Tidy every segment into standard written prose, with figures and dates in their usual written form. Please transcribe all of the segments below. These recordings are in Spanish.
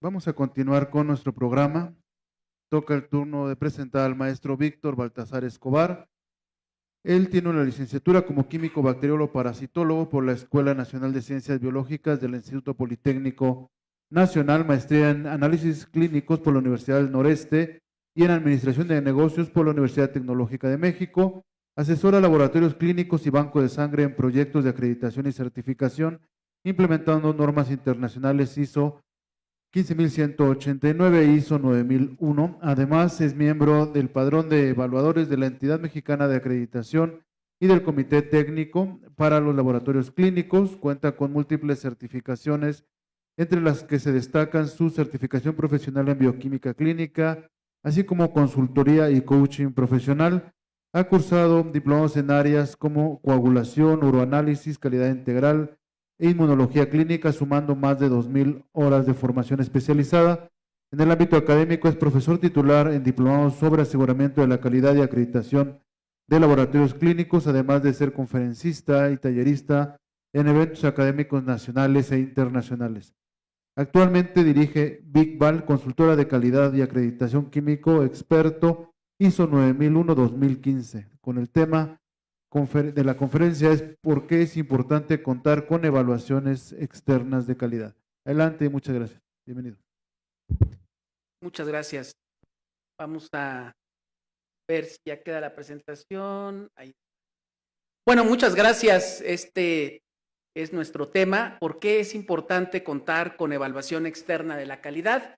Vamos a continuar con nuestro programa. Toca el turno de presentar al maestro Víctor Baltasar Escobar. Él tiene una licenciatura como químico bacteriólogo parasitólogo por la Escuela Nacional de Ciencias Biológicas del Instituto Politécnico Nacional, maestría en análisis clínicos por la Universidad del Noreste y en administración de negocios por la Universidad Tecnológica de México. Asesora laboratorios clínicos y banco de sangre en proyectos de acreditación y certificación, implementando normas internacionales ISO 15189 e ISO 9001. Además, es miembro del Padrón de Evaluadores de la Entidad Mexicana de Acreditación y del Comité Técnico para los Laboratorios Clínicos. Cuenta con múltiples certificaciones, entre las que se destacan su certificación profesional en bioquímica clínica, así como consultoría y coaching profesional. Ha cursado diplomados en áreas como coagulación, uroanálisis, calidad integral e inmunología clínica, sumando más de 2,000 horas de formación especializada. En el ámbito académico es profesor titular en diplomados sobre aseguramiento de la calidad y acreditación de laboratorios clínicos, además de ser conferencista y tallerista en eventos académicos nacionales e internacionales. Actualmente dirige BigBal, consultora de calidad y acreditación químico, experto ISO 9001-2015, con el tema de la conferencia es ¿por qué es importante contar con evaluaciones externas de calidad? Adelante, muchas gracias. Bienvenido. Muchas gracias. Vamos a ver si ya queda la presentación. Ahí. Bueno, muchas gracias. Este es nuestro tema. ¿Por qué es importante contar con evaluación externa de la calidad?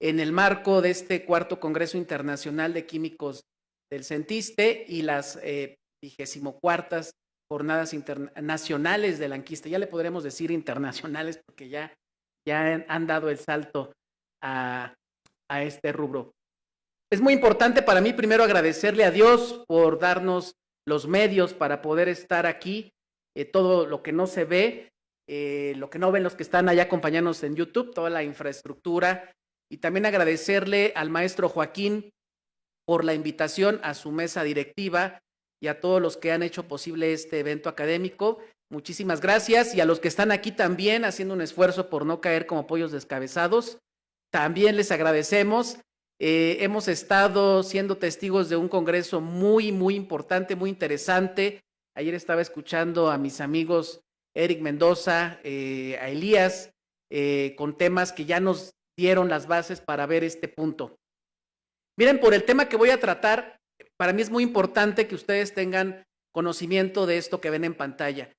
En el marco de este cuarto Congreso Internacional de Químicos del CENTISTE y las 24ª Jornadas Internacionales del Anquiste. Ya le podremos decir internacionales porque ya han dado el salto a este rubro. Es muy importante para mí primero agradecerle a Dios por darnos los medios para poder estar aquí, todo lo que no se ve, lo que no ven los que están allá acompañándonos en YouTube, toda la infraestructura, y también agradecerle al maestro Joaquín por la invitación a su mesa directiva y a todos los que han hecho posible este evento académico. Muchísimas gracias, y a los que están aquí también haciendo un esfuerzo por no caer como pollos descabezados, también les agradecemos. Hemos estado siendo testigos de un congreso muy importante, muy interesante. Ayer estaba escuchando a mis amigos Eric Mendoza, a Elías, con temas que ya nos dieron las bases para ver este punto. Miren, por el tema que voy a tratar, para mí es muy importante que ustedes tengan conocimiento de esto que ven en pantalla.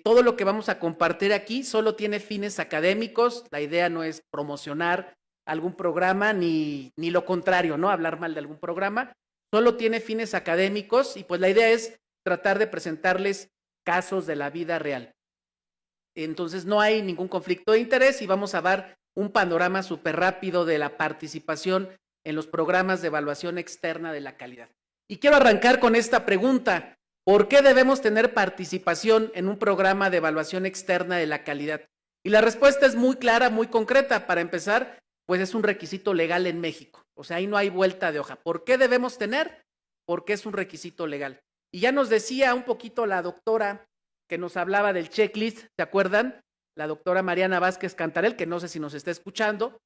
Todo lo que vamos a compartir aquí solo tiene fines académicos. La idea no es promocionar algún programa ni lo contrario, ¿no? Hablar mal de algún programa. Solo tiene fines académicos y pues la idea es tratar de presentarles casos de la vida real. Entonces no hay ningún conflicto de interés y vamos a dar un panorama súper rápido de la participación en los programas de evaluación externa de la calidad. Y quiero arrancar con esta pregunta: ¿por qué debemos tener participación en un programa de evaluación externa de la calidad? Y la respuesta es muy clara, muy concreta. Para empezar, pues es un requisito legal en México. O sea, ahí no hay vuelta de hoja. ¿Por qué debemos tener? Porque es un requisito legal. Y ya nos decía un poquito la doctora que nos hablaba del checklist, ¿se acuerdan? La doctora Mariana Vázquez Cantarel, que no sé si nos está escuchando.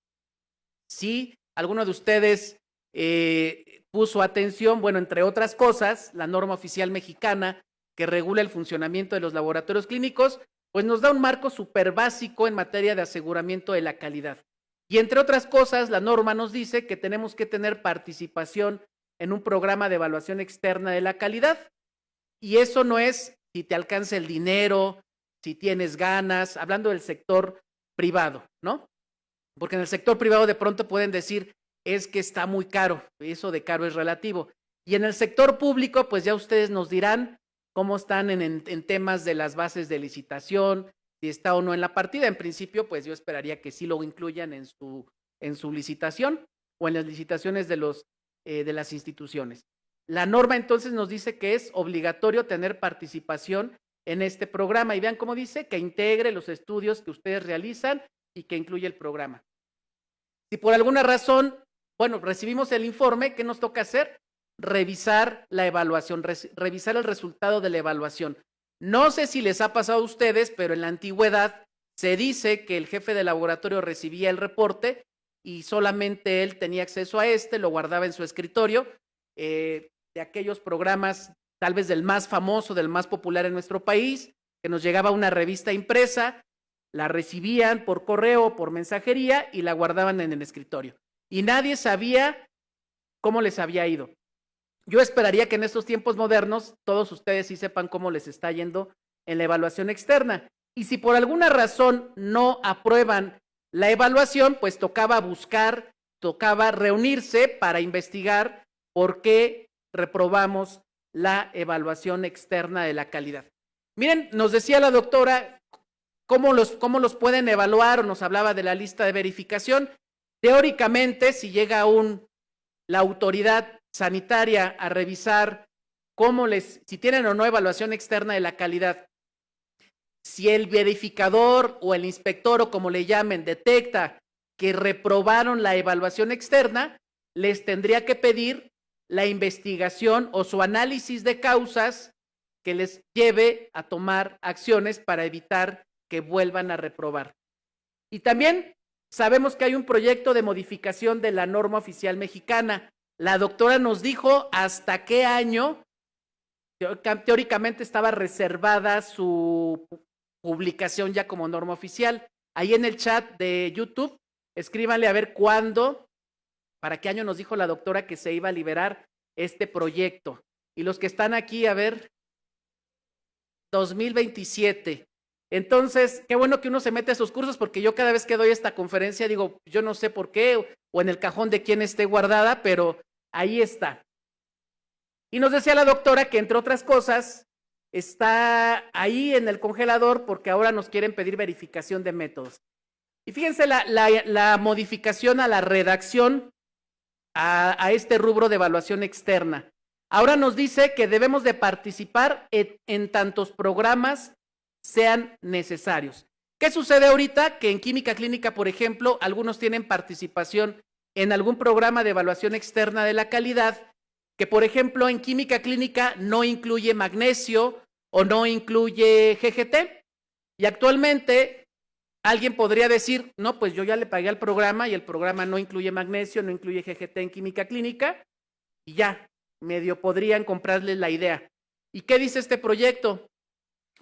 Si alguno de ustedes puso atención, bueno, entre otras cosas, la norma oficial mexicana que regula el funcionamiento de los laboratorios clínicos, pues nos da un marco súper básico en materia de aseguramiento de la calidad. Y entre otras cosas, la norma nos dice que tenemos que tener participación en un programa de evaluación externa de la calidad. Y eso no es si te alcanza el dinero, si tienes ganas, hablando del sector privado, ¿no? Porque en el sector privado de pronto pueden decir, es que está muy caro, eso de caro es relativo. Y en el sector público, pues ya ustedes nos dirán cómo están en temas de las bases de licitación, si está o no en la partida. En principio, pues yo esperaría que sí lo incluyan en su licitación o en las licitaciones de las instituciones. La norma entonces nos dice que es obligatorio tener participación en este programa, y vean cómo dice, que integre los estudios que ustedes realizan y que incluye el programa. Si por alguna razón, bueno, recibimos el informe, ¿qué nos toca hacer? Revisar la evaluación, revisar el resultado de la evaluación. No sé si les ha pasado a ustedes, pero en la antigüedad Se dice que el jefe de laboratorio recibía el reporte y solamente él tenía acceso a lo guardaba en su escritorio, de aquellos programas, tal vez del más famoso, del más popular en nuestro país, que nos llegaba una revista impresa, la recibían por correo o por mensajería y la guardaban en el escritorio. Y nadie sabía cómo les había ido. Yo esperaría que en estos tiempos modernos todos ustedes sí sepan cómo les está yendo en la evaluación externa. Y si por alguna razón no aprueban la evaluación, pues tocaba reunirse para investigar por qué reprobamos la evaluación externa de la calidad. Miren, nos decía la doctora cómo los pueden evaluar, o nos hablaba de la lista de verificación. Teóricamente, si llega la autoridad sanitaria a revisar si tienen o no evaluación externa de la calidad, si el verificador o el inspector, o como le llamen, detecta que reprobaron la evaluación externa, les tendría que pedir la investigación o su análisis de causas que les lleve a tomar acciones para evitar que vuelvan a reprobar. Y también sabemos que hay un proyecto de modificación de la norma oficial mexicana. La doctora nos dijo hasta qué año teóricamente estaba reservada su publicación ya como norma oficial. Ahí en el chat de YouTube, escríbanle a ver para qué año nos dijo la doctora que se iba a liberar este proyecto. Y los que están aquí, a ver, 2027. Entonces, qué bueno que uno se mete a sus cursos, porque yo cada vez que doy esta conferencia digo, yo no sé por qué, o en el cajón de quién esté guardada, pero ahí está. Y nos decía la doctora que, entre otras cosas, está ahí en el congelador porque ahora nos quieren pedir verificación de métodos. Y fíjense la modificación a la redacción a este rubro de evaluación externa. Ahora nos dice que debemos de participar en tantos programas sean necesarios. ¿Qué sucede ahorita? Que en química clínica, por ejemplo, algunos tienen participación en algún programa de evaluación externa de la calidad, que por ejemplo en química clínica no incluye magnesio o no incluye GGT. Y actualmente alguien podría decir, no, pues yo ya le pagué al programa y el programa no incluye magnesio, no incluye GGT en química clínica, y ya, medio podrían comprarles la idea. ¿Y qué dice este proyecto?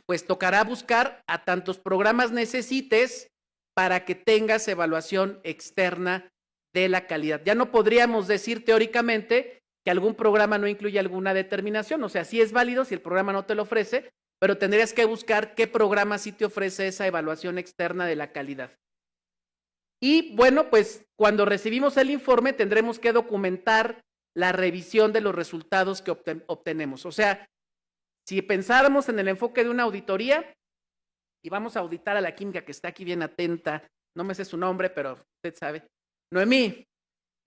Pues tocará buscar a tantos programas necesites para que tengas evaluación externa de la calidad. Ya no podríamos decir teóricamente que algún programa no incluye alguna determinación, o sea, sí es válido si el programa no te lo ofrece, pero tendrías que buscar qué programa sí te ofrece esa evaluación externa de la calidad. Y bueno, pues cuando recibimos el informe tendremos que documentar la revisión de los resultados que obtenemos. O sea, si pensáramos en el enfoque de una auditoría y vamos a auditar a la química que está aquí bien atenta, no me sé su nombre, pero usted sabe, Noemí,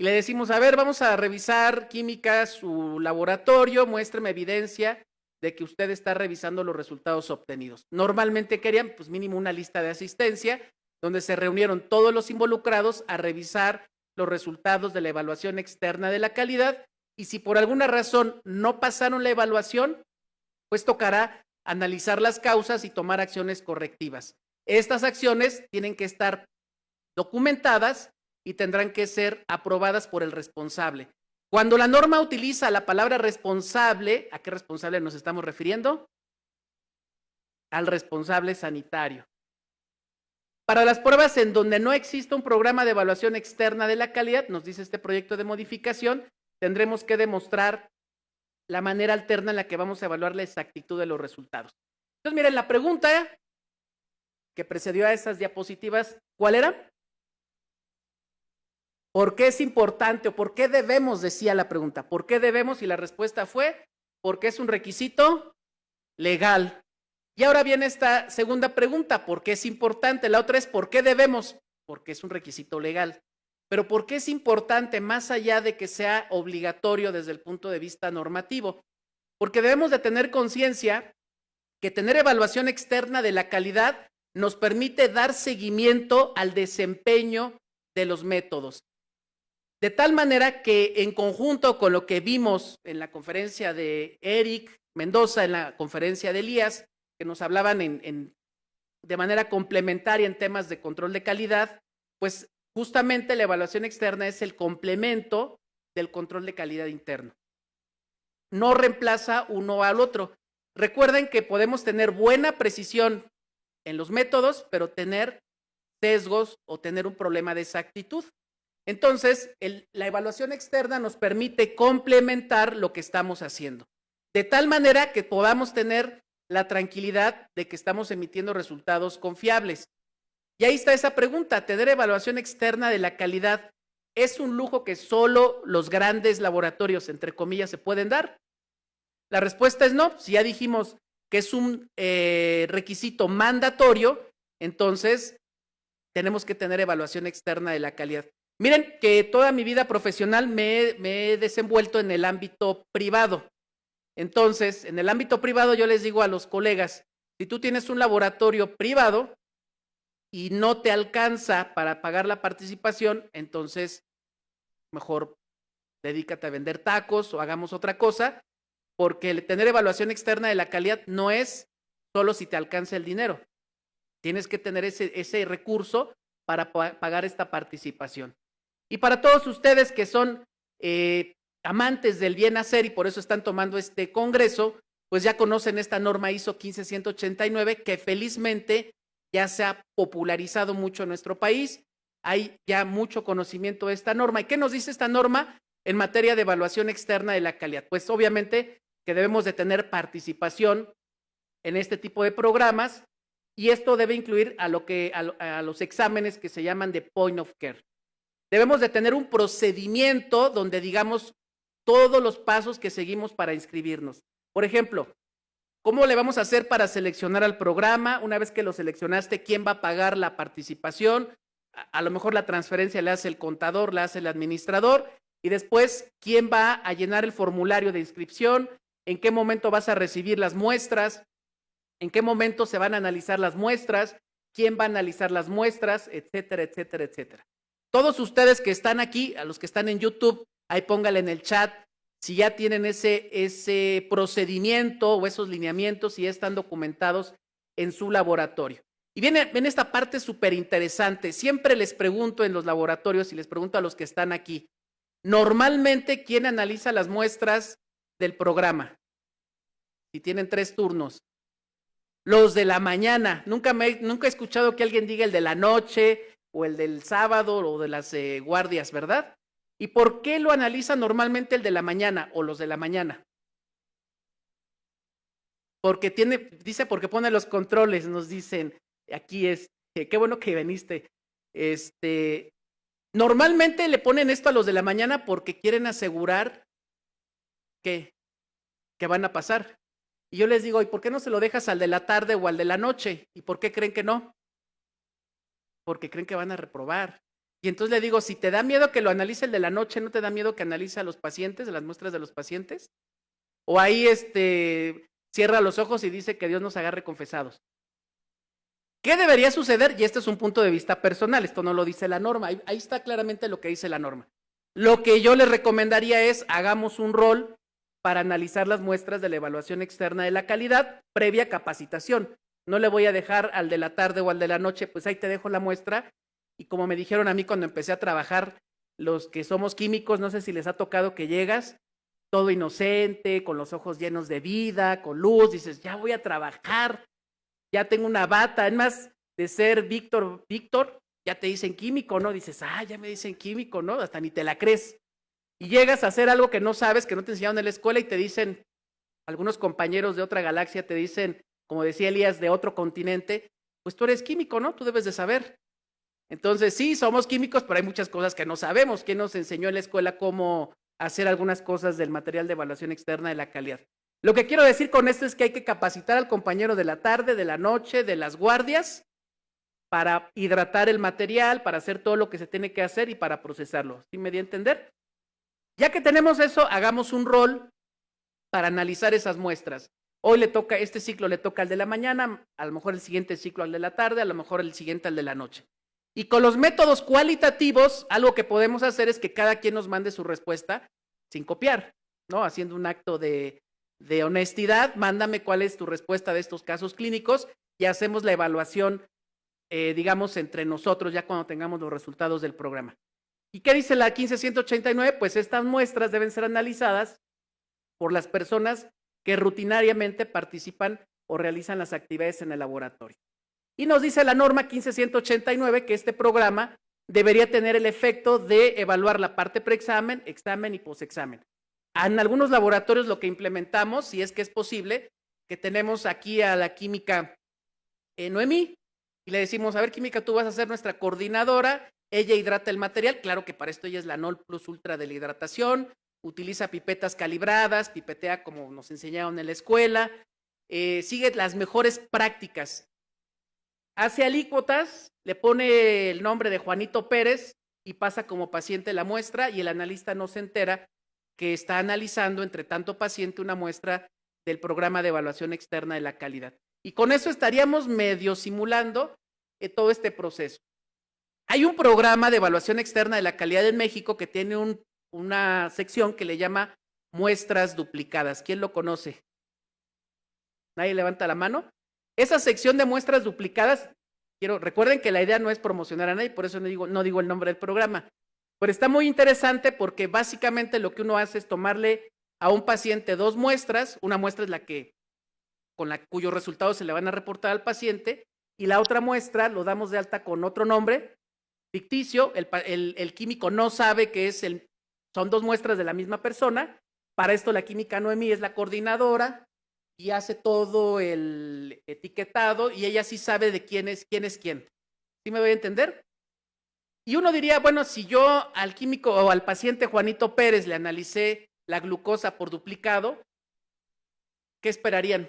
y le decimos, a ver, vamos a revisar química, su laboratorio, muéstreme evidencia de que usted está revisando los resultados obtenidos. Normalmente querían, pues mínimo una lista de asistencia, donde se reunieron todos los involucrados a revisar los resultados de la evaluación externa de la calidad, y si por alguna razón no pasaron la evaluación, pues tocará analizar las causas y tomar acciones correctivas. Estas acciones tienen que estar documentadas y tendrán que ser aprobadas por el responsable. Cuando la norma utiliza la palabra responsable, ¿a qué responsable nos estamos refiriendo? Al responsable sanitario. Para las pruebas en donde no existe un programa de evaluación externa de la calidad, nos dice este proyecto de modificación, tendremos que demostrar la manera alterna en la que vamos a evaluar la exactitud de los resultados. Entonces, miren, la pregunta que precedió a esas diapositivas, ¿cuál era? ¿Por qué es importante o por qué debemos? Decía la pregunta. ¿Por qué debemos? Y la respuesta fue, porque es un requisito legal. Y ahora viene esta segunda pregunta, ¿por qué es importante? La otra es, ¿por qué debemos? Porque es un requisito legal. Pero ¿por qué es importante más allá de que sea obligatorio desde el punto de vista normativo? Porque debemos de tener conciencia que tener evaluación externa de la calidad nos permite dar seguimiento al desempeño de los métodos. De tal manera que en conjunto con lo que vimos en la conferencia de Eric Mendoza, en la conferencia de Elías, que nos hablaban en de manera complementaria en temas de control de calidad, pues justamente la evaluación externa es el complemento del control de calidad interno. No reemplaza uno al otro. Recuerden que podemos tener buena precisión en los métodos, pero tener sesgos o tener un problema de exactitud. Entonces, la evaluación externa nos permite complementar lo que estamos haciendo, de tal manera que podamos tener la tranquilidad de que estamos emitiendo resultados confiables. Y ahí está esa pregunta, ¿tener evaluación externa de la calidad es un lujo que solo los grandes laboratorios, entre comillas, se pueden dar? La respuesta es no. Si ya dijimos que es un requisito mandatorio, entonces tenemos que tener evaluación externa de la calidad. Miren que toda mi vida profesional me he desenvuelto en el ámbito privado. Entonces, en el ámbito privado yo les digo a los colegas, si tú tienes un laboratorio privado y no te alcanza para pagar la participación, entonces mejor dedícate a vender tacos o hagamos otra cosa, porque el tener evaluación externa de la calidad no es solo si te alcanza el dinero. Tienes que tener ese recurso para pagar esta participación. Y para todos ustedes que son amantes del bien hacer y por eso están tomando este congreso, pues ya conocen esta norma ISO 15189 que felizmente ya se ha popularizado mucho en nuestro país. Hay ya mucho conocimiento de esta norma. ¿Y qué nos dice esta norma en materia de evaluación externa de la calidad? Pues obviamente que debemos de tener participación en este tipo de programas y esto debe incluir a los exámenes que se llaman de point of care. Debemos de tener un procedimiento donde digamos todos los pasos que seguimos para inscribirnos. Por ejemplo, ¿cómo le vamos a hacer para seleccionar al programa? Una vez que lo seleccionaste, ¿quién va a pagar la participación? A lo mejor la transferencia la hace el contador, la hace el administrador. Y después, ¿quién va a llenar el formulario de inscripción? ¿En qué momento vas a recibir las muestras? ¿En qué momento se van a analizar las muestras? ¿Quién va a analizar las muestras? Etcétera, etcétera, etcétera. Todos ustedes que están aquí, a los que están en YouTube, ahí póngale en el chat si ya tienen ese procedimiento o esos lineamientos, si ya están documentados en su laboratorio. Y viene esta parte súper interesante. Siempre les pregunto en los laboratorios y les pregunto a los que están aquí, normalmente, ¿quién analiza las muestras del programa? Si tienen 3 turnos. Los de la mañana. Nunca he escuchado que alguien diga el de la noche o el del sábado o de las guardias, ¿verdad? ¿Y por qué lo analiza normalmente el de la mañana o los de la mañana? Porque porque pone los controles, nos dicen, aquí qué bueno que viniste. Normalmente le ponen esto a los de la mañana porque quieren asegurar que van a pasar. Y yo les digo, ¿y por qué no se lo dejas al de la tarde o al de la noche? ¿Y por qué creen que no? Porque creen que van a reprobar. Y entonces le digo, si te da miedo que lo analice el de la noche, ¿no te da miedo que analice a los pacientes, las muestras de los pacientes? O ahí cierra los ojos y dice que Dios nos agarre confesados. ¿Qué debería suceder? Y este es un punto de vista personal, esto no lo dice la norma, ahí está claramente lo que dice la norma. Lo que yo les recomendaría es, hagamos un rol para analizar las muestras de la evaluación externa de la calidad previa capacitación. No le voy a dejar al de la tarde o al de la noche, pues ahí te dejo la muestra. Y como me dijeron a mí cuando empecé a trabajar, los que somos químicos, no sé si les ha tocado que llegas todo inocente, con los ojos llenos de vida, con luz, dices, ya voy a trabajar, ya tengo una bata, además de ser Víctor, ya te dicen químico, ¿no? Dices, ya me dicen químico, ¿no? Hasta ni te la crees. Y llegas a hacer algo que no sabes, que no te enseñaron en la escuela y te dicen, algunos compañeros de otra galaxia te dicen, como decía Elías, de otro continente, pues tú eres químico, ¿no? Tú debes de saber. Entonces, sí, somos químicos, pero hay muchas cosas que no sabemos. ¿Quién nos enseñó en la escuela cómo hacer algunas cosas del material de evaluación externa de la calidad? Lo que quiero decir con esto es que hay que capacitar al compañero de la tarde, de la noche, de las guardias, para hidratar el material, para hacer todo lo que se tiene que hacer y para procesarlo. ¿Sí me di a entender? Ya que tenemos eso, hagamos un rol para analizar esas muestras. Hoy este ciclo le toca al de la mañana, a lo mejor el siguiente ciclo al de la tarde, a lo mejor el siguiente al de la noche. Y con los métodos cualitativos, algo que podemos hacer es que cada quien nos mande su respuesta sin copiar, ¿no? Haciendo un acto de honestidad, mándame cuál es tu respuesta de estos casos clínicos y hacemos la evaluación, digamos, entre nosotros ya cuando tengamos los resultados del programa. ¿Y qué dice la 15189? Pues estas muestras deben ser analizadas por las personas que rutinariamente participan o realizan las actividades en el laboratorio. Y nos dice la norma 15189 que este programa debería tener el efecto de evaluar la parte preexamen, examen y posexamen. En algunos laboratorios lo que implementamos, si es que es posible, que tenemos aquí a la química Noemí, y le decimos, a ver, química, tú vas a ser nuestra coordinadora, ella hidrata el material, claro que para esto ella es la NOL Plus Ultra de la hidratación, utiliza pipetas calibradas, pipetea como nos enseñaron en la escuela, sigue las mejores prácticas. Hace alícuotas, le pone el nombre de Juanito Pérez y pasa como paciente la muestra y el analista no se entera que está analizando entre tanto paciente una muestra del programa de evaluación externa de la calidad. Y con eso estaríamos medio simulando todo este proceso. Hay un programa de evaluación externa de la calidad en México que tiene una sección que le llama muestras duplicadas. ¿Quién lo conoce? ¿Nadie levanta la mano? Esa sección de muestras duplicadas, recuerden que la idea no es promocionar a nadie, por eso no digo el nombre del programa, pero está muy interesante porque básicamente lo que uno hace es tomarle a un paciente 2 muestras, una muestra es la que cuyos resultados se le van a reportar al paciente, y la otra muestra lo damos de alta con otro nombre ficticio, el químico no sabe que son 2 muestras de la misma persona, para esto la química Noemí es la coordinadora y hace todo el etiquetado y ella sí sabe de quién es quién. ¿Sí me voy a entender? Y uno diría, bueno, si yo al químico o al paciente Juanito Pérez le analicé la glucosa por duplicado, ¿qué esperarían?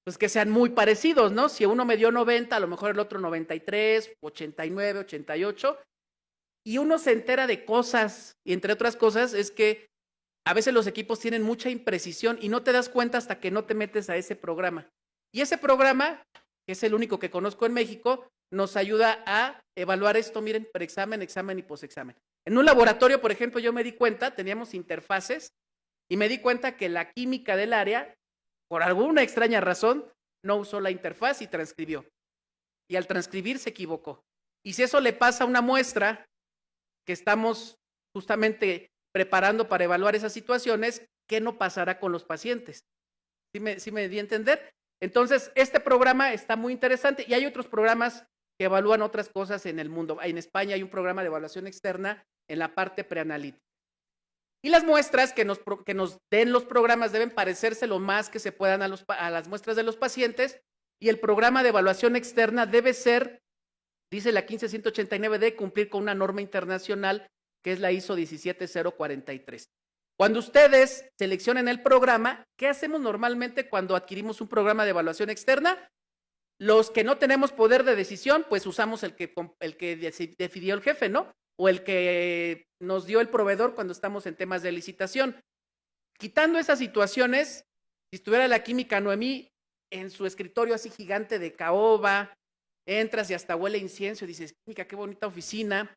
Pues que sean muy parecidos, ¿no? Si uno me dio 90, a lo mejor el otro 93, 89, 88, y uno se entera de cosas, y entre otras cosas es que a veces los equipos tienen mucha imprecisión y no te das cuenta hasta que no te metes a ese programa. Y ese programa, que es el único que conozco en México, nos ayuda a evaluar esto, miren, preexamen, examen y posexamen. En un laboratorio, por ejemplo, yo me di cuenta, teníamos interfaces, y me di cuenta que la química del área, por alguna extraña razón, no usó la interfaz y transcribió. Y al transcribir se equivocó. Y si eso le pasa a una muestra que estamos justamente preparando para evaluar esas situaciones, ¿qué no pasará con los pacientes? ¿Sí me di a entender? Entonces, este programa está muy interesante y hay otros programas que evalúan otras cosas en el mundo. En España hay un programa de evaluación externa en la parte preanalítica. Y las muestras que nos den los programas deben parecerse lo más que se puedan a las muestras de los pacientes y el programa de evaluación externa debe ser, dice la 15189, de cumplir con una norma internacional que es la ISO 17043. Cuando ustedes seleccionen el programa, ¿qué hacemos normalmente cuando adquirimos un programa de evaluación externa? Los que no tenemos poder de decisión, pues usamos el que decidió el jefe, ¿no? O el que nos dio el proveedor cuando estamos en temas de licitación. Quitando esas situaciones, si estuviera la química Noemí en su escritorio así gigante de caoba, entras y hasta huele a incienso y dices, química, qué bonita oficina,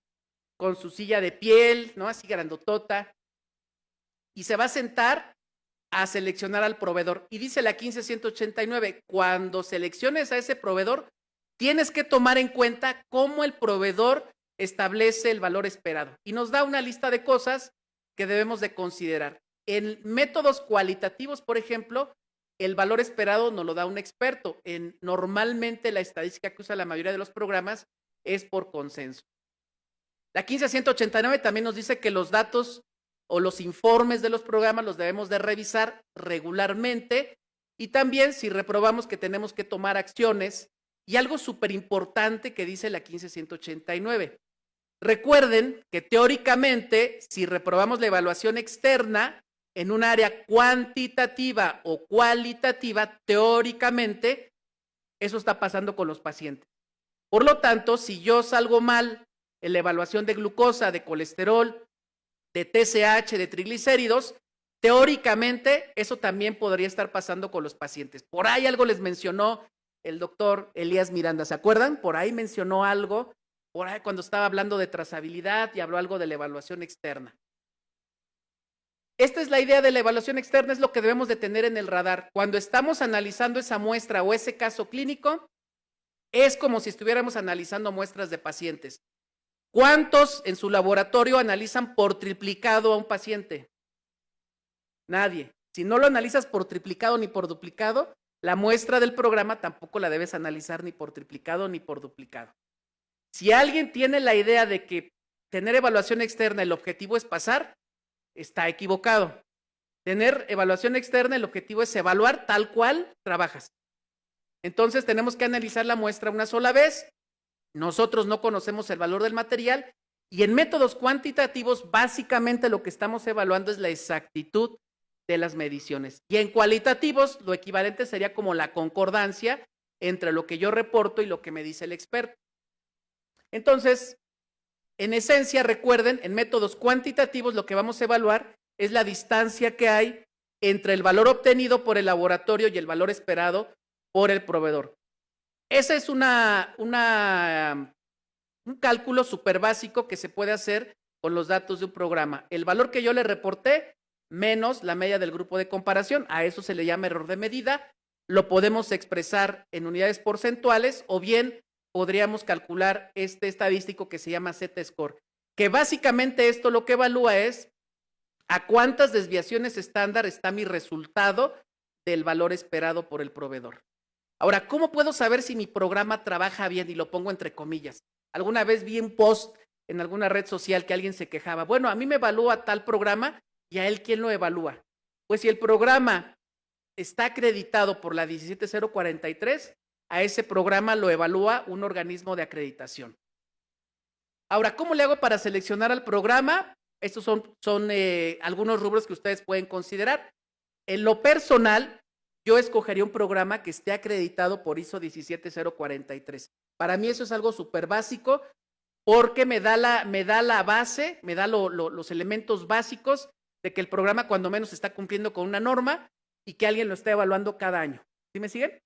con su silla de piel, ¿no? Así grandotota, y se va a sentar a seleccionar al proveedor. Y dice la 15189, cuando selecciones a ese proveedor, tienes que tomar en cuenta cómo el proveedor establece el valor esperado. Y nos da una lista de cosas que debemos de considerar. En métodos cualitativos, por ejemplo, el valor esperado nos lo da un experto. Normalmente la estadística que usa la mayoría de los programas es por consenso. La 15189 también nos dice que los datos o los informes de los programas los debemos de revisar regularmente y también si reprobamos que tenemos que tomar acciones. Y algo súper importante que dice la 15189. Recuerden que teóricamente, si reprobamos la evaluación externa en un área cuantitativa o cualitativa, teóricamente, eso está pasando con los pacientes. Por lo tanto, si yo salgo mal en la evaluación de glucosa, de colesterol, de TSH, de triglicéridos, teóricamente eso también podría estar pasando con los pacientes. Por ahí algo les mencionó el doctor Elías Miranda, ¿se acuerdan? Por ahí mencionó algo, por ahí cuando estaba hablando de trazabilidad y habló algo de la evaluación externa. esta es la idea de la evaluación externa, es lo que debemos de tener en el radar. Cuando estamos analizando esa muestra o ese caso clínico, es como si estuviéramos analizando muestras de pacientes. ¿Cuántos en su laboratorio analizan por triplicado a un paciente? Nadie. Si no lo analizas por triplicado ni por duplicado, la muestra del programa tampoco la debes analizar ni por triplicado ni por duplicado. Si alguien tiene la idea de que tener evaluación externa, el objetivo es pasar, está equivocado. Tener evaluación externa, el objetivo es evaluar tal cual trabajas. Entonces tenemos que analizar la muestra una sola vez. Nosotros no conocemos el valor del material y en métodos cuantitativos básicamente lo que estamos evaluando es la exactitud de las mediciones. Y en cualitativos lo equivalente sería como la concordancia entre lo que yo reporto y lo que me dice el experto. Entonces, en esencia, recuerden, en métodos cuantitativos lo que vamos a evaluar es la distancia que hay entre el valor obtenido por el laboratorio y el valor esperado por el proveedor. Ese es un cálculo súper básico que se puede hacer con los datos de un programa. El valor que yo le reporté menos la media del grupo de comparación, a eso se le llama error de medida, lo podemos expresar en unidades porcentuales o bien podríamos calcular este estadístico que se llama Z-score, que básicamente esto lo que evalúa es a cuántas desviaciones estándar está mi resultado del valor esperado por el proveedor. Ahora, ¿cómo puedo saber si mi programa trabaja bien? Y lo pongo entre comillas. Alguna vez vi un post en alguna red social que alguien se quejaba. Bueno, a mí me evalúa tal programa y a él, ¿quién lo evalúa? Pues si el programa está acreditado por la 17043, a ese programa lo evalúa un organismo de acreditación. Ahora, ¿cómo le hago para seleccionar al programa? Estos son algunos rubros que ustedes pueden considerar. En lo personal, yo escogería un programa que esté acreditado por ISO 17043. Para mí eso es algo súper básico porque me da la base, me da los elementos básicos de que el programa cuando menos está cumpliendo con una norma y que alguien lo está evaluando cada año. ¿Sí me siguen?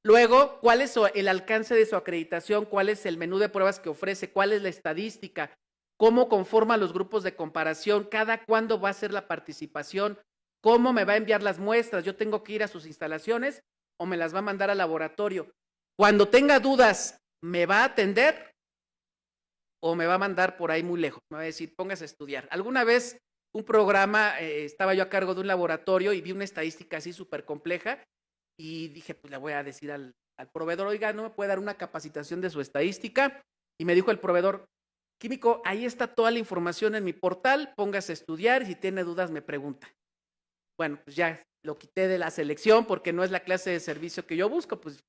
Luego, ¿cuál es el alcance de su acreditación? ¿Cuál es el menú de pruebas que ofrece? ¿Cuál es la estadística? ¿Cómo conforma los grupos de comparación? ¿Cada cuándo va a ser la participación? ¿Cómo me va a enviar las muestras? ¿Yo tengo que ir a sus instalaciones o me las va a mandar al laboratorio? Cuando tenga dudas, ¿me va a atender o me va a mandar por ahí muy lejos? Me va a decir, póngase a estudiar. Alguna vez un programa, estaba yo a cargo de un laboratorio y vi una estadística así súper compleja y dije, pues le voy a decir al proveedor, oiga, ¿no me puede dar una capacitación de su estadística? Y me dijo el proveedor, Químico, ahí está toda la información en mi portal, póngase a estudiar y si tiene dudas me pregunta. Bueno, pues ya lo quité de la selección porque no es la clase de servicio que yo busco. Pues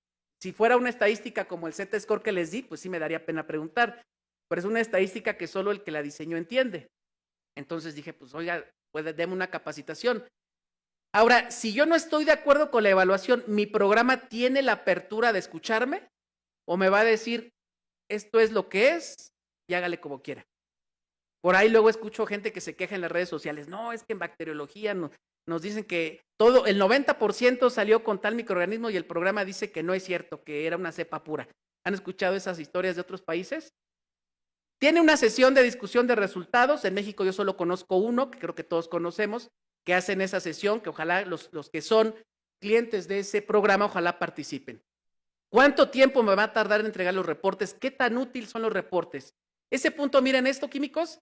si fuera una estadística como el Z-score que les di, pues sí me daría pena preguntar. Pero es una estadística que solo el que la diseñó entiende. Entonces dije, pues oiga, deme una capacitación. Ahora, si yo no estoy de acuerdo con la evaluación, ¿mi programa tiene la apertura de escucharme? ¿O me va a decir, esto es lo que es y hágale como quiera? Por ahí luego escucho gente que se queja en las redes sociales. No, es que en bacteriología nos dicen que el 90% salió con tal microorganismo y el programa dice que no es cierto, que era una cepa pura. ¿Han escuchado esas historias de otros países? Tiene una sesión de discusión de resultados. En México yo solo conozco uno, que creo que todos conocemos, que hacen esa sesión, que ojalá los que son clientes de ese programa, ojalá participen. ¿Cuánto tiempo me va a tardar en entregar los reportes? ¿Qué tan útil son los reportes? Ese punto, miren esto, químicos.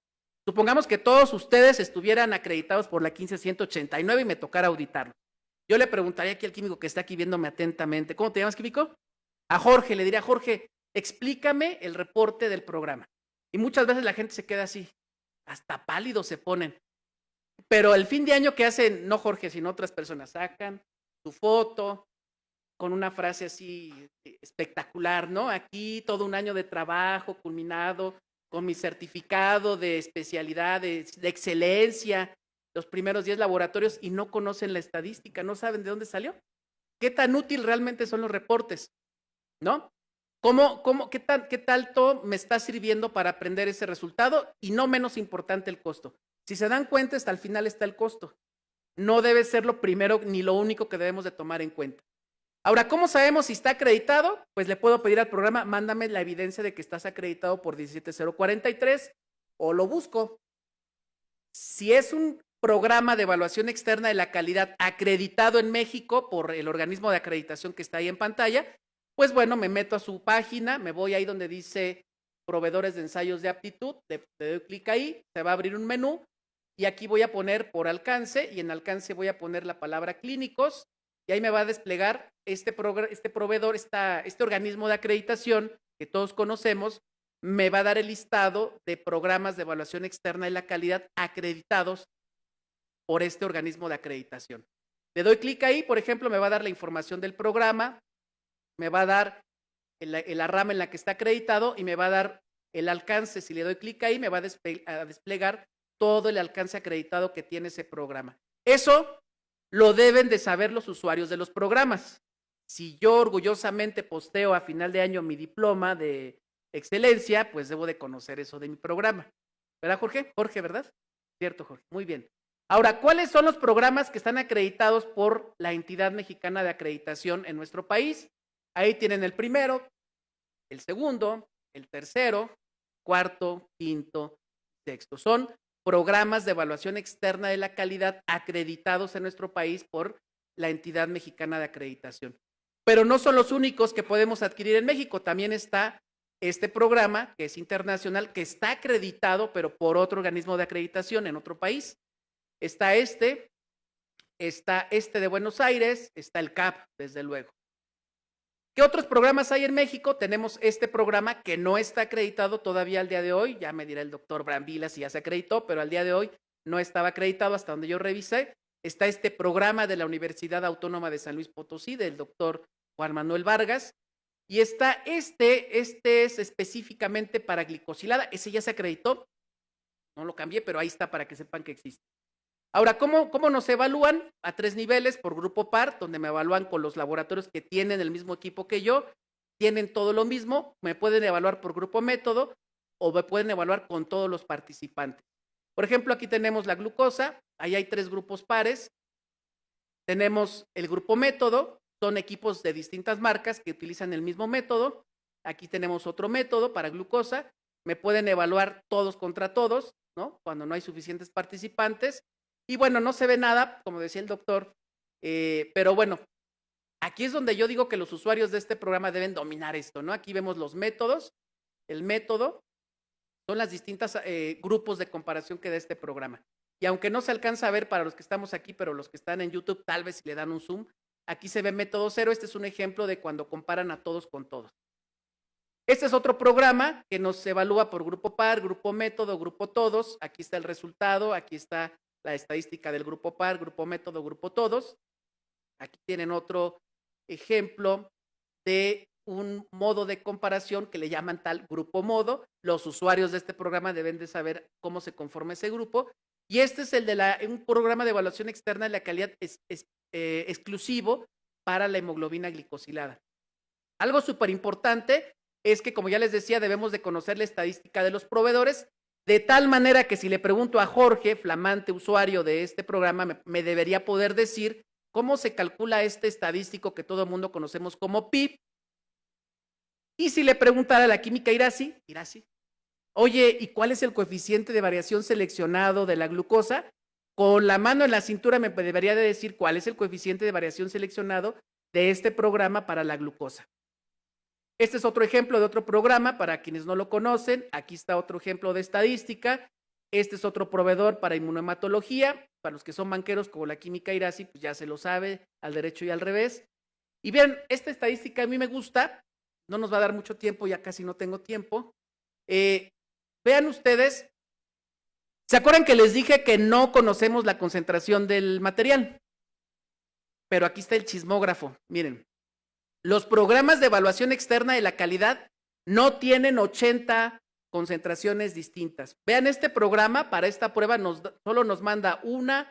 Supongamos que todos ustedes estuvieran acreditados por la 15189 y me tocara auditarlo. Yo le preguntaría aquí al químico que está aquí viéndome atentamente, ¿cómo te llamas, químico? A Jorge, le diría, Jorge, explícame el reporte del programa. Y muchas veces la gente se queda así, hasta pálidos se ponen. Pero el fin de año que hacen, no Jorge, sino otras personas, sacan su foto con una frase así espectacular, ¿no? Aquí todo un año de trabajo culminado con mi certificado de especialidad, de excelencia, los primeros 10 laboratorios y no conocen la estadística, no saben de dónde salió. ¿Qué tan útil realmente son los reportes? ¿No? ¿Qué tanto me está sirviendo para aprender ese resultado? Y no menos importante el costo. Si se dan cuenta, hasta el final está el costo. No debe ser lo primero ni lo único que debemos de tomar en cuenta. Ahora, ¿cómo sabemos si está acreditado? Pues le puedo pedir al programa, mándame la evidencia de que estás acreditado por 17043 o lo busco. Si es un programa de evaluación externa de la calidad acreditado en México por el organismo de acreditación que está ahí en pantalla, pues bueno, me meto a su página, me voy ahí donde dice proveedores de ensayos de aptitud, le doy clic ahí, se va a abrir un menú y aquí voy a poner por alcance y en alcance voy a poner la palabra clínicos y ahí me va a desplegar este proveedor, este organismo de acreditación que todos conocemos, me va a dar el listado de programas de evaluación externa de la calidad acreditados por este organismo de acreditación. Le doy clic ahí, por ejemplo, me va a dar la información del programa, me va a dar la rama en la que está acreditado y me va a dar el alcance. Si le doy clic ahí, me va a desplegar todo el alcance acreditado que tiene ese programa. Eso lo deben de saber los usuarios de los programas. Si yo orgullosamente posteo a final de año mi diploma de excelencia, pues debo de conocer eso de mi programa. ¿Verdad, Jorge? Jorge, ¿verdad? Cierto, Jorge. Muy bien. Ahora, ¿cuáles son los programas que están acreditados por la entidad mexicana de acreditación en nuestro país? Ahí tienen el primero, el segundo, el tercero, cuarto, quinto, sexto. Son programas de evaluación externa de la calidad acreditados en nuestro país por la entidad mexicana de acreditación. Pero no son los únicos que podemos adquirir en México. También está este programa, que es internacional, que está acreditado, pero por otro organismo de acreditación en otro país. Está este de Buenos Aires, está el CAP, desde luego. ¿Qué otros programas hay en México? Tenemos este programa que no está acreditado todavía al día de hoy, ya me dirá el doctor Brambila si ya se acreditó, pero al día de hoy no estaba acreditado hasta donde yo revisé. Está este programa de la Universidad Autónoma de San Luis Potosí, del doctor Juan Manuel Vargas, y está este es específicamente para glicosilada, ese ya se acreditó, no lo cambié, pero ahí está para que sepan que existe. Ahora, ¿cómo nos evalúan? A 3 niveles, por grupo par, donde me evalúan con los laboratorios que tienen el mismo equipo que yo, tienen todo lo mismo, me pueden evaluar por grupo método o me pueden evaluar con todos los participantes. Por ejemplo, aquí tenemos la glucosa, ahí hay 3 grupos pares, tenemos el grupo método, son equipos de distintas marcas que utilizan el mismo método, aquí tenemos otro método para glucosa, me pueden evaluar todos contra todos, ¿no? Cuando no hay suficientes participantes. Y bueno, no se ve nada, como decía el doctor, pero bueno, aquí es donde yo digo que los usuarios de este programa deben dominar esto, ¿no? Aquí vemos los métodos, el método, son las distintas grupos de comparación que da este programa. Y aunque no se alcanza a ver para los que estamos aquí, pero los que están en YouTube, tal vez si le dan un zoom, aquí se ve método 0, este es un ejemplo de cuando comparan a todos con todos. Este es otro programa que nos evalúa por grupo par, grupo método, grupo todos, aquí está el resultado, aquí está la estadística del grupo par, grupo método, grupo todos. Aquí tienen otro ejemplo de un modo de comparación que le llaman tal grupo modo. Los usuarios de este programa deben de saber cómo se conforma ese grupo. Y este es el de un programa de evaluación externa de la calidad exclusivo para la hemoglobina glicosilada. Algo súper importante es que, como ya les decía, debemos de conocer la estadística de los proveedores, de tal manera que si le pregunto a Jorge, flamante usuario de este programa, me debería poder decir cómo se calcula este estadístico que todo el mundo conocemos como PIB. Y si le preguntara a la química Irasi, oye, ¿y cuál es el coeficiente de variación seleccionado de la glucosa? Con la mano en la cintura me debería de decir cuál es el coeficiente de variación seleccionado de este programa para la glucosa. Este es otro ejemplo de otro programa para quienes no lo conocen. Aquí está otro ejemplo de estadística. Este es otro proveedor para inmunohematología. Para los que son banqueros como la química Irasi, pues ya se lo sabe, al derecho y al revés. Y bien, esta estadística a mí me gusta. No nos va a dar mucho tiempo, ya casi no tengo tiempo. Vean ustedes, ¿se acuerdan que les dije que no conocemos la concentración del material? Pero aquí está el chismógrafo. Miren. Los programas de evaluación externa de la calidad no tienen 80 concentraciones distintas. Vean, este programa para esta prueba solo nos manda 1,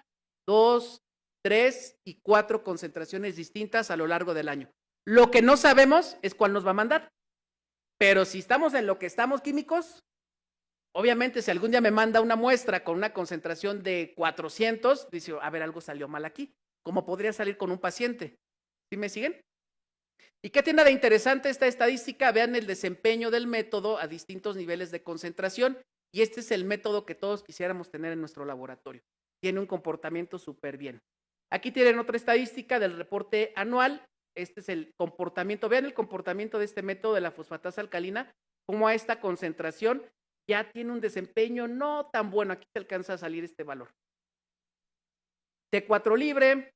2, 3 y 4 concentraciones distintas a lo largo del año. Lo que no sabemos es cuál nos va a mandar. Pero si estamos en lo que estamos químicos, obviamente si algún día me manda una muestra con una concentración de 400, dice, a ver, algo salió mal aquí. ¿Cómo podría salir con un paciente? ¿Sí me siguen? ¿Y qué tiene de interesante esta estadística? Vean el desempeño del método a distintos niveles de concentración y este es el método que todos quisiéramos tener en nuestro laboratorio. tiene un comportamiento súper bien. Aquí tienen otra estadística del reporte anual. Este es el comportamiento. Vean el comportamiento de este método de la fosfatasa alcalina, como a esta concentración ya tiene un desempeño no tan bueno. Aquí se alcanza a salir este valor. T4 libre.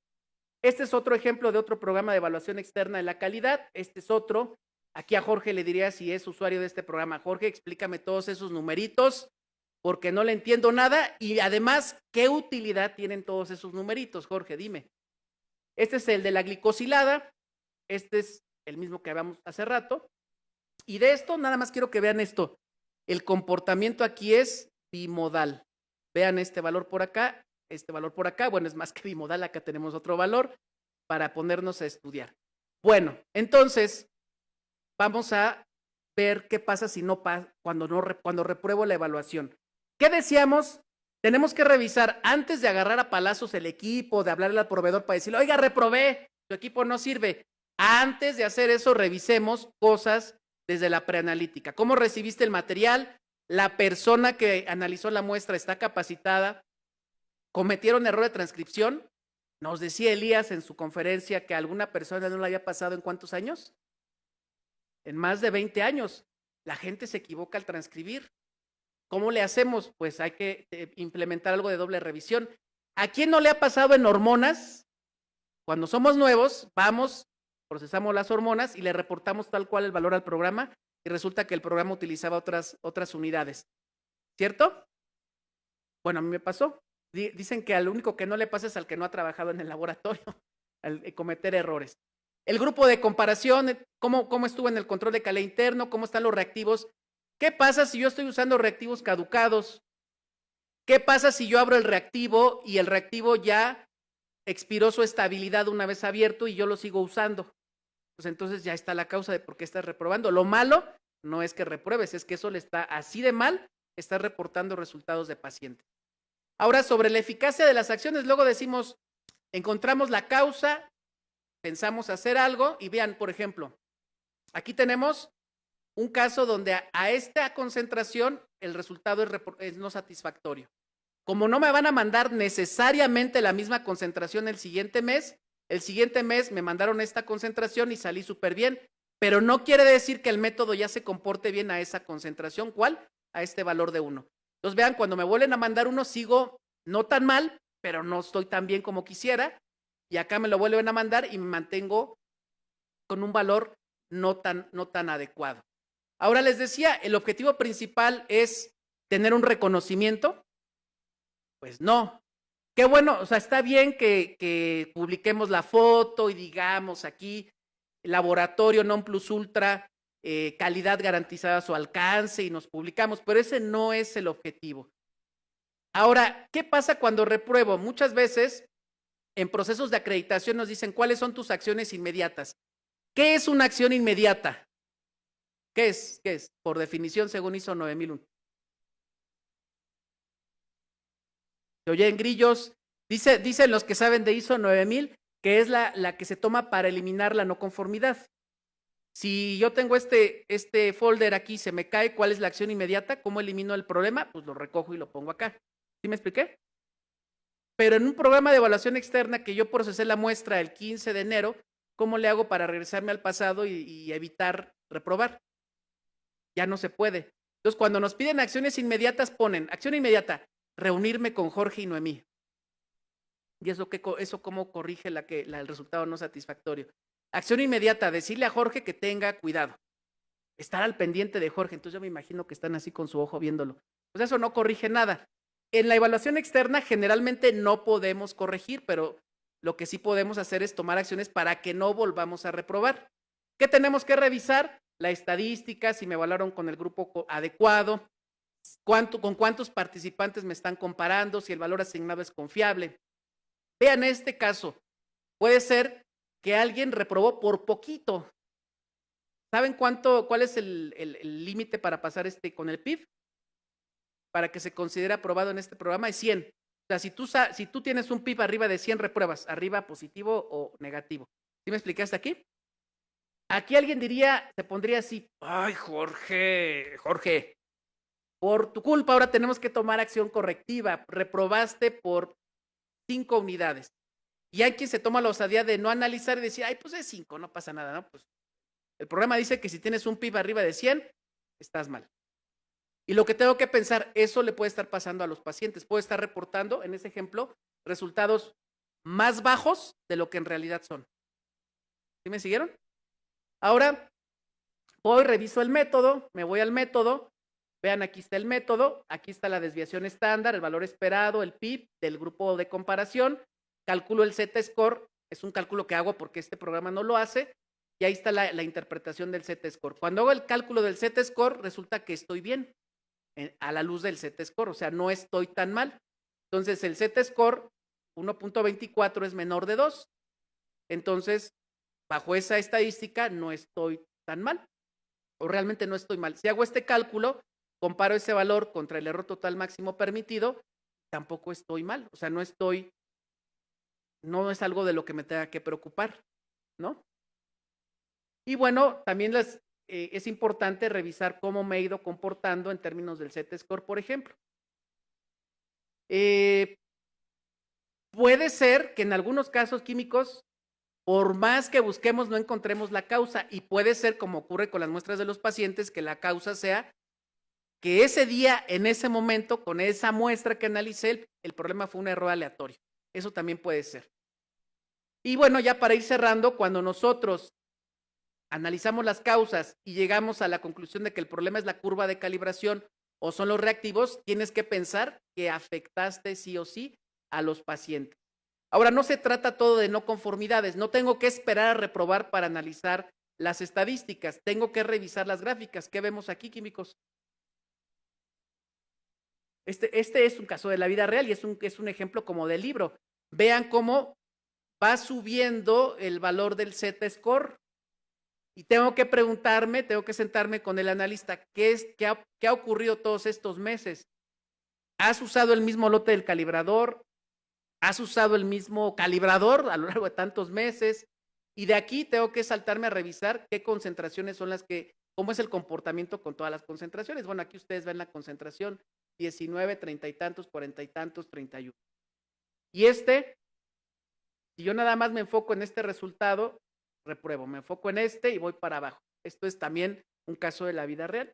Este es otro ejemplo de otro programa de evaluación externa de la calidad. Este es otro. Aquí a Jorge le diría, si es usuario de este programa, Jorge, explícame todos esos numeritos, porque no le entiendo nada, y además, ¿qué utilidad tienen todos esos numeritos, Jorge? Dime. Este es el de la glicosilada, este es el mismo que habíamos hace rato, y de esto nada más quiero que vean esto. El comportamiento aquí es bimodal. Vean este valor por acá, este valor por acá. Bueno, es más que bimodal, acá tenemos otro valor para ponernos a estudiar. Bueno, entonces vamos a ver qué pasa si no pasa cuando repruebo la evaluación. ¿Qué decíamos? Tenemos que revisar antes de agarrar a palazos el equipo, de hablarle al proveedor para decirle, oiga, reprobé, tu equipo no sirve. Antes de hacer eso, revisemos cosas desde la preanalítica. ¿Cómo recibiste el material? La persona que analizó la muestra está capacitada. ¿Cometieron error de transcripción? Nos decía Elías en su conferencia que a alguna persona no le había pasado ¿en cuántos años? En más de 20 años. La gente se equivoca al transcribir. ¿Cómo le hacemos? Pues hay que implementar algo de doble revisión. ¿A quién no le ha pasado en hormonas? Cuando somos nuevos, vamos, procesamos las hormonas y le reportamos tal cual el valor al programa y resulta que el programa utilizaba otras unidades. ¿Cierto? Bueno, a mí me pasó. Dicen que al único que no le pasa es al que no ha trabajado en el laboratorio, al cometer errores. El grupo de comparación, ¿cómo estuvo en el control de calidad interno? ¿Cómo están los reactivos? ¿Qué pasa si yo estoy usando reactivos caducados? ¿Qué pasa si yo abro el reactivo y el reactivo ya expiró su estabilidad una vez abierto y yo lo sigo usando? Pues entonces ya está la causa de por qué estás reprobando. Lo malo no es que repruebes, es que eso le está así de mal, está reportando resultados de pacientes. Ahora, sobre la eficacia de las acciones, luego decimos, encontramos la causa, pensamos hacer algo y vean, por ejemplo, aquí tenemos un caso donde a esta concentración el resultado es no satisfactorio. Como no me van a mandar necesariamente la misma concentración el siguiente mes me mandaron esta concentración y salí súper bien, pero no quiere decir que el método ya se comporte bien a esa concentración. ¿Cuál? A este valor de 1. Entonces vean, cuando me vuelven a mandar uno sigo no tan mal, pero no estoy tan bien como quisiera, y acá me lo vuelven a mandar y me mantengo con un valor no tan adecuado. Ahora les decía, el objetivo principal es tener un reconocimiento. Pues no. Qué bueno, o sea, está bien que publiquemos la foto y digamos aquí, laboratorio non plus ultra, calidad garantizada a su alcance y nos publicamos, pero ese no es el objetivo. Ahora, ¿qué pasa cuando repruebo? Muchas veces en procesos de acreditación nos dicen cuáles son tus acciones inmediatas. ¿Qué es una acción inmediata? ¿Qué es? ¿Qué es? Por definición, según ISO 9001. Se oyen grillos. Dicen los que saben de ISO 9000 que es la que se toma para eliminar la no conformidad. Si yo tengo este folder aquí, se me cae, ¿cuál es la acción inmediata? ¿Cómo elimino el problema? Pues lo recojo y lo pongo acá. ¿Sí me expliqué? Pero en un programa de evaluación externa que yo procesé la muestra el 15 de enero, ¿cómo le hago para regresarme al pasado y evitar reprobar? Ya no se puede. Entonces, cuando nos piden acciones inmediatas, ponen acción inmediata, reunirme con Jorge y Noemí. ¿Y eso cómo corrige el resultado no satisfactorio? Acción inmediata, decirle a Jorge que tenga cuidado. Estar al pendiente de Jorge. Entonces yo me imagino que están así con su ojo viéndolo. Pues eso no corrige nada. En la evaluación externa generalmente no podemos corregir, pero lo que sí podemos hacer es tomar acciones para que no volvamos a reprobar. ¿Qué tenemos que revisar? La estadística, si me evaluaron con el grupo adecuado, con cuántos participantes me están comparando, si el valor asignado es confiable. Vean este caso, puede ser que alguien reprobó por poquito. ¿Saben cuál es el límite para pasar con el PIB? Para que se considere aprobado en este programa es 100. O sea, si tú tienes un PIB arriba de 100 repruebas, arriba positivo o negativo. ¿Sí me explicaste aquí? Aquí alguien se pondría así, ay, Jorge, por tu culpa ahora tenemos que tomar acción correctiva. Reprobaste por 5 unidades. Y hay quien se toma la osadía de no analizar y decir, ay, pues es 5, no pasa nada, ¿no? Pues el programa dice que si tienes un PIB arriba de 100, estás mal. Y lo que tengo que pensar, eso le puede estar pasando a los pacientes. Puede estar reportando, en ese ejemplo, resultados más bajos de lo que en realidad son. ¿Sí me siguieron? Ahora, voy, reviso el método, me voy al método. Vean, aquí está el método, aquí está la desviación estándar, el valor esperado, el PIB del grupo de comparación. Calculo el Z-score, es un cálculo que hago porque este programa no lo hace. Y ahí está la interpretación del Z-score. Cuando hago el cálculo del Z-score, resulta que estoy bien a la luz del Z-score, o sea, no estoy tan mal. Entonces, el Z-score 1.24 es menor de 2. Entonces, bajo esa estadística, no estoy tan mal, o realmente no estoy mal. Si hago este cálculo, comparo ese valor contra el error total máximo permitido, tampoco estoy mal, o sea, no es algo de lo que me tenga que preocupar, ¿no? Y bueno, también es importante revisar cómo me he ido comportando en términos del Z-score, por ejemplo. Puede ser que en algunos casos químicos, por más que busquemos, no encontremos la causa, y puede ser, como ocurre con las muestras de los pacientes, que la causa sea que ese día, en ese momento, con esa muestra que analicé, el problema fue un error aleatorio. Eso también puede ser. Y bueno, ya para ir cerrando, cuando nosotros analizamos las causas y llegamos a la conclusión de que el problema es la curva de calibración o son los reactivos, tienes que pensar que afectaste sí o sí a los pacientes. Ahora, no se trata todo de no conformidades, no tengo que esperar a reprobar para analizar las estadísticas, tengo que revisar las gráficas. ¿Qué vemos aquí, químicos? Este es un caso de la vida real y es un ejemplo como de libro. Vean cómo va subiendo el valor del Z-score. Y tengo que preguntarme, tengo que sentarme con el analista, ¿qué ha ocurrido todos estos meses? ¿Has usado el mismo lote del calibrador? ¿Has usado el mismo calibrador a lo largo de tantos meses? Y de aquí tengo que saltarme a revisar qué concentraciones son cómo es el comportamiento con todas las concentraciones. Bueno, aquí ustedes ven la concentración 19, 30 y tantos, 40 y tantos, 31. Y si yo nada más me enfoco en este resultado, repruebo, me enfoco en este y voy para abajo. Esto es también un caso de la vida real.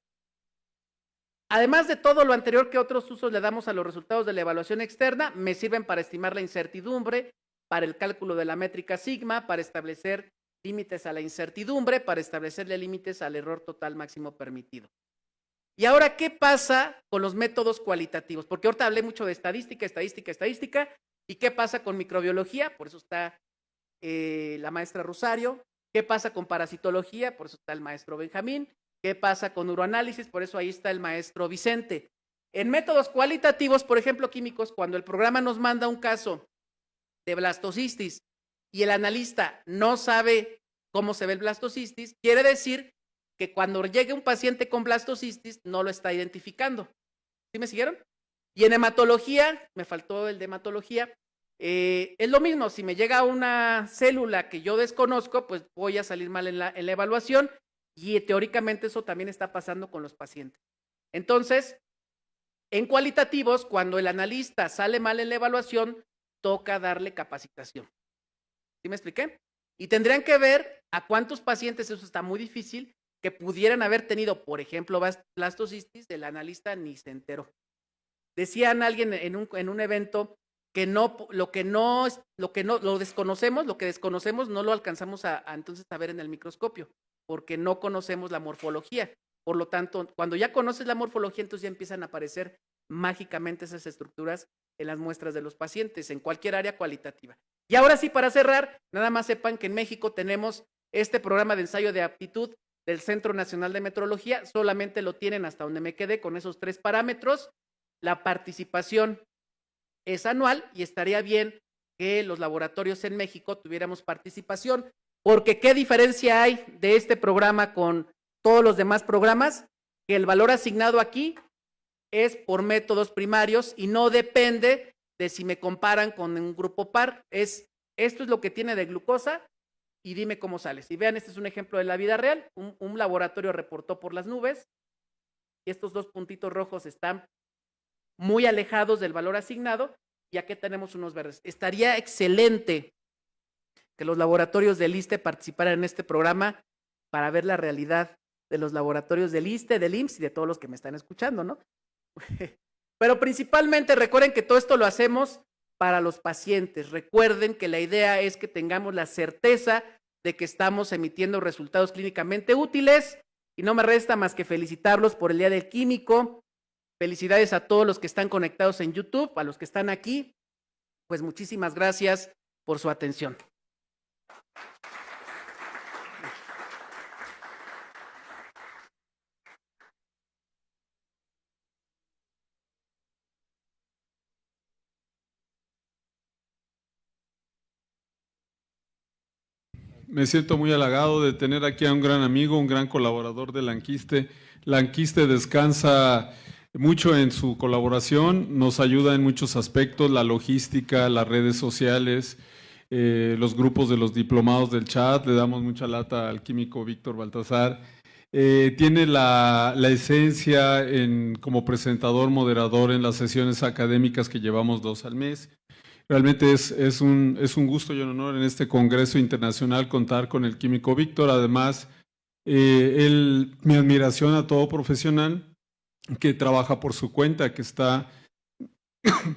Además de todo lo anterior, ¿qué otros usos le damos a los resultados de la evaluación externa? Me sirven para estimar la incertidumbre, para el cálculo de la métrica sigma, para establecer límites a la incertidumbre, para establecerle límites al error total máximo permitido. Y ahora, ¿qué pasa con los métodos cualitativos? Porque ahorita hablé mucho de estadística, ¿y qué pasa con microbiología? Por eso está la maestra Rosario. ¿Qué pasa con parasitología? Por eso está el maestro Benjamín. ¿Qué pasa con neuroanálisis? Por eso ahí está el maestro Vicente. En métodos cualitativos, por ejemplo, químicos, cuando el programa nos manda un caso de blastocistis y el analista no sabe cómo se ve el blastocistis, quiere decir que cuando llegue un paciente con blastocistis no lo está identificando. ¿Sí me siguieron? Y en hematología, me faltó el de hematología, es lo mismo, si me llega una célula que yo desconozco, pues voy a salir mal en la evaluación y teóricamente eso también está pasando con los pacientes. Entonces, en cualitativos, cuando el analista sale mal en la evaluación, toca darle capacitación. ¿Sí me expliqué? Y tendrían que ver a cuántos pacientes, eso está muy difícil, que pudieran haber tenido, por ejemplo, blastocistis, el analista ni se enteró. Decían alguien en un evento que lo que desconocemos no lo alcanzamos entonces a ver en el microscopio, porque no conocemos la morfología. Por lo tanto, cuando ya conoces la morfología, entonces ya empiezan a aparecer mágicamente esas estructuras en las muestras de los pacientes, en cualquier área cualitativa. Y ahora sí, para cerrar, nada más sepan que en México tenemos este programa de ensayo de aptitud del Centro Nacional de Metrología, solamente lo tienen hasta donde me quedé con esos 3 parámetros. La participación es anual y estaría bien que los laboratorios en México tuviéramos participación, porque ¿qué diferencia hay de este programa con todos los demás programas? Que el valor asignado aquí es por métodos primarios y no depende de si me comparan con un grupo par. Esto es lo que tiene de glucosa y dime cómo sales. Y vean, este es un ejemplo de la vida real. Un laboratorio reportó por las nubes y estos 2 puntitos rojos están muy alejados del valor asignado ya que tenemos unos verdes. Estaría excelente que los laboratorios del ISSSTE participaran en este programa para ver la realidad de los laboratorios del ISSSTE, del IMSS y de todos los que me están escuchando, ¿no? Pero principalmente recuerden que todo esto lo hacemos para los pacientes. Recuerden que la idea es que tengamos la certeza de que estamos emitiendo resultados clínicamente útiles y no me resta más que felicitarlos por el Día del Químico. Felicidades a todos los que están conectados en YouTube, a los que están aquí. Pues muchísimas gracias por su atención. Me siento muy halagado de tener aquí a un gran amigo, un gran colaborador de Lanquiste. Lanquiste descansa mucho en su colaboración, nos ayuda en muchos aspectos, la logística, las redes sociales, los grupos de los diplomados del chat, le damos mucha lata al químico Víctor Baltazar. Tiene la esencia como presentador, moderador en las sesiones académicas que llevamos 2 al mes. Realmente es un gusto y un honor en este Congreso Internacional contar con el químico Víctor. Además, mi admiración a todo profesional que trabaja por su cuenta, que está,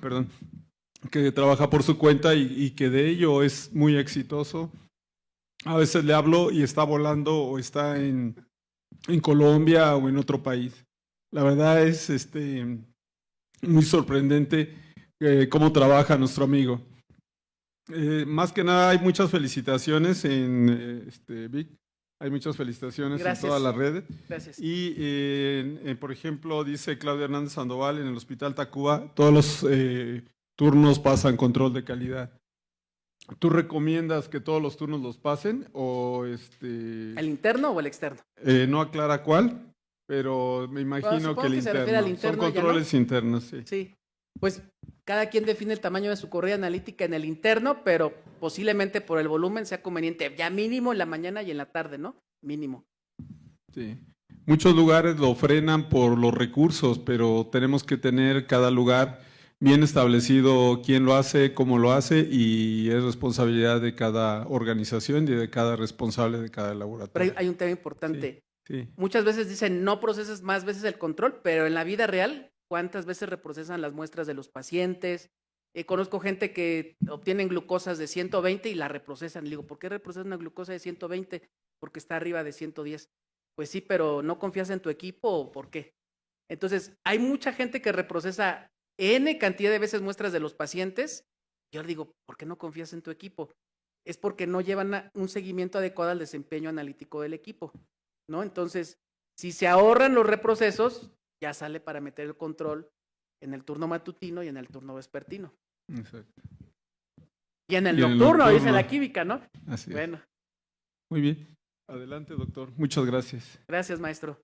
perdón, que trabaja por su cuenta y que de ello es muy exitoso. A veces le hablo y está volando o está en Colombia o en otro país. La verdad es muy sorprendente cómo trabaja nuestro amigo. Más que nada hay muchas felicitaciones en Vic, hay muchas felicitaciones Gracias. En todas las redes. Gracias. Y por ejemplo, dice Claudia Hernández Sandoval, en el Hospital Tacuba, todos los turnos pasan control de calidad. ¿Tú recomiendas que todos los turnos los pasen o ¿El interno o el externo? No aclara cuál, pero me imagino que el que se refiere al interno. interno. Son controles internos, sí. Sí, pues cada quien define el tamaño de su corrida analítica en el interno, pero posiblemente por el volumen sea conveniente, ya mínimo en la mañana y en la tarde, ¿no? Mínimo. Sí. Muchos lugares lo frenan por los recursos, pero tenemos que tener cada lugar bien establecido quién lo hace, cómo lo hace, y es responsabilidad de cada organización y de cada responsable de cada laboratorio. Pero hay un tema importante. Sí, sí. Muchas veces dicen no proceses más veces el control, pero en la vida real, ¿cuántas veces reprocesan las muestras de los pacientes? Conozco gente que obtienen glucosas de 120 y la reprocesan. Le digo, ¿por qué reprocesan una glucosa de 120? Porque está arriba de 110. Pues sí, pero ¿no confías en tu equipo o por qué? Entonces, hay mucha gente que reprocesa N cantidad de veces muestras de los pacientes. Yo le digo, ¿por qué no confías en tu equipo? Es porque no llevan un seguimiento adecuado al desempeño analítico del equipo, ¿no? Entonces, si se ahorran los reprocesos, ya sale para meter el control en el turno matutino y en el turno vespertino. Exacto. Y en el nocturno, dice la química, ¿no? Así bueno. Es. Muy bien. Adelante, doctor. Muchas gracias. Gracias, maestro.